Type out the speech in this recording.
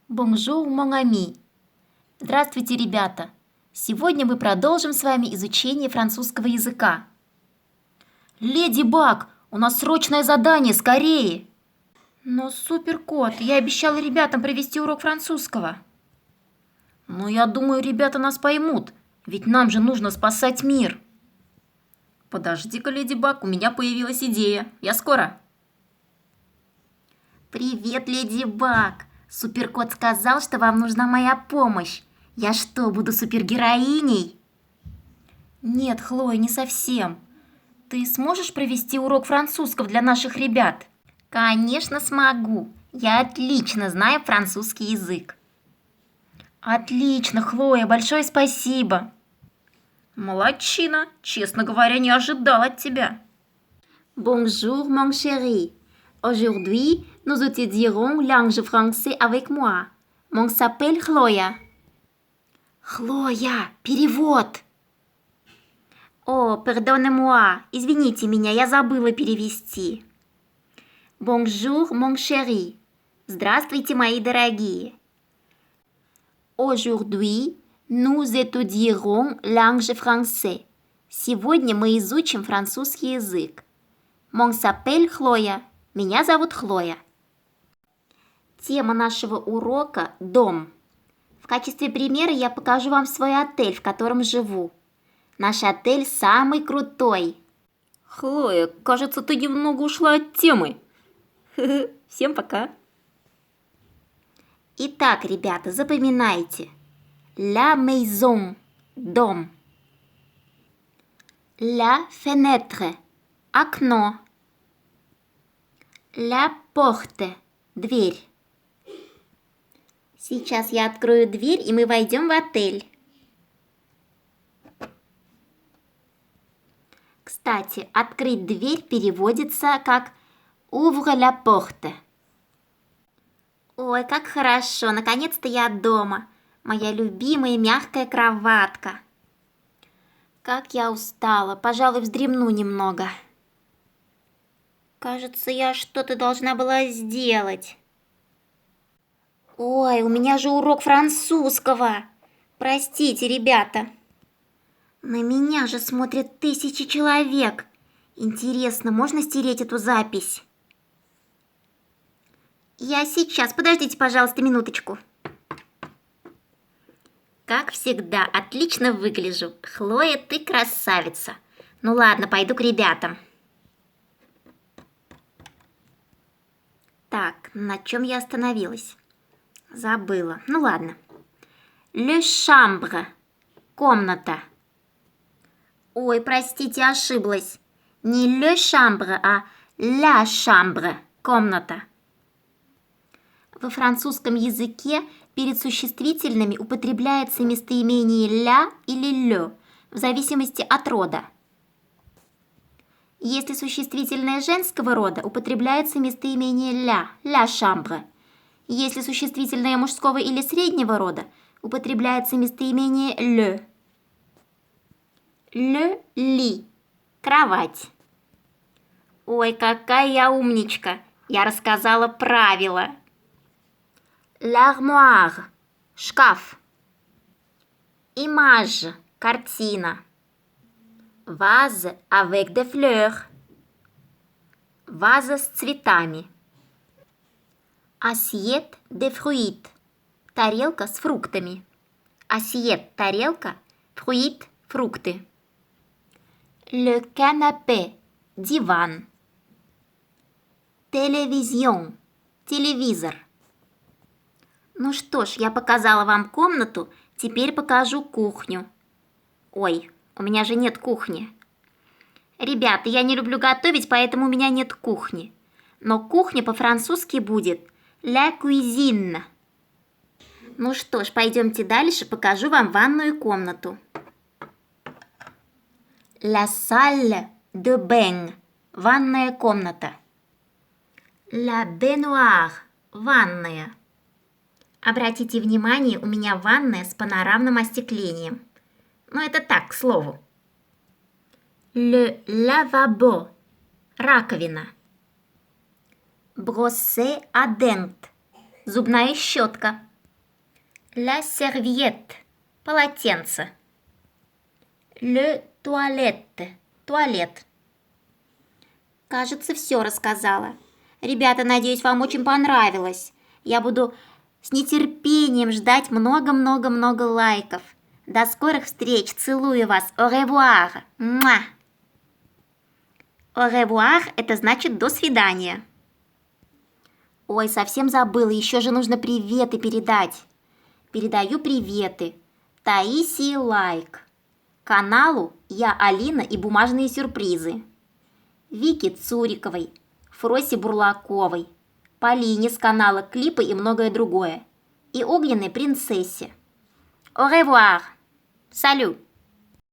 Bonjour, mon ami. Здравствуйте, ребята. Сегодня мы продолжим с вами изучение французского языка. Леди Баг, у нас срочное задание, скорее! Но, Суперкот, я обещала ребятам провести урок французского. Ну, я думаю, ребята нас поймут, ведь нам же нужно спасать мир. Подожди-ка, Леди Баг, у меня появилась идея. Я скоро. Привет, Леди Баг. Суперкот сказал, что вам нужна моя помощь. Я что, буду супергероиней? Нет, Хлоя, не совсем. Ты сможешь провести урок французского для наших ребят? Конечно, смогу. Я отлично знаю французский язык. Отлично, Хлоя, большое спасибо. Молодчина. Честно говоря, не ожидал от тебя. Bonjour, mon chéri. Aujourd'hui, nous étudierons langue français avec moi. Mon s'appelle Хлоя. Хлоя, перевод. О, pardonnez-moi. Извините меня, я забыла перевести. Bonjour, mon chéri. Здравствуйте, мои дорогие. Aujourd'hui, nous étudierons langue français. Сегодня мы изучим французский язык. Mon s'appelle Хлоя. Меня зовут Хлоя. Тема нашего урока – дом. В качестве примера я покажу вам свой отель, в котором живу. Наш отель самый крутой. Хлоя, кажется, ты немного ушла от темы. Всем пока. Итак, ребята, запоминайте. La maison – дом. La fenêtre – окно. La porte – дверь. Сейчас я открою дверь, и мы войдем в отель. Кстати, открыть дверь переводится как «ouvre la porte». Ой, как хорошо, наконец-то я дома. Моя любимая мягкая кроватка. Как я устала, пожалуй, вздремну немного. Кажется, я что-то должна была сделать. Ой, у меня же урок французского. Простите, ребята. На меня же смотрят тысячи человек. Интересно, можно стереть эту запись? Я сейчас, подождите, пожалуйста, минуточку. Как всегда, отлично выгляжу. Хлоя, ты красавица. Ну ладно, пойду к ребятам. Так, на чем я остановилась? Забыла. Ну ладно. Le chambre. Комната. Ой, простите, ошиблась. Не le chambre, а la chambre. Комната. Во французском языке перед существительными употребляется местоимение «ля» или «лё» в зависимости от рода. Если существительное женского рода, употребляется местоимение «ля» – «la chambre». Если существительное мужского или среднего рода, употребляется местоимение «le». «Le lit» – кровать. Ой, какая я умничка! Я рассказала правила. L'armoire – шкаф. Image – картина. Vase avec des fleurs. Ваза с цветами. Assiette de fruits. Тарелка с фруктами. Assiette – тарелка, fruit – фрукты. Le canapé – диван. Télévision – телевизор. Ну что ж, я показала вам комнату, теперь покажу кухню. Ой, у меня же нет кухни. Ребята, я не люблю готовить, поэтому у меня нет кухни. Но кухня по-французски будет «la cuisine». Ну что ж, пойдемте дальше, покажу вам ванную комнату. La salle de bain – ванная комната. La baignoire – ванная. Обратите внимание, у меня ванная с панорамным остеклением. Но это так, к слову. Le lavabo – раковина. Brosse à dents – зубная щетка. La serviette. Полотенце. Le toilette. Туалет. Кажется, все рассказала. Ребята, надеюсь, вам очень понравилось. Я буду с нетерпением ждать много-много-много лайков. До скорых встреч. Целую вас. Au revoir. Муа. Au revoir – это значит «до свидания». Ой, совсем забыла. Еще же нужно приветы передать. Передаю приветы. Таисии Лайк. Каналу «Я Алина и бумажные сюрпризы». Вике Цуриковой. Фросе Бурлаковой. Полине с канала «Клипы» и многое другое. И огненной принцессе. Au revoir. Салют.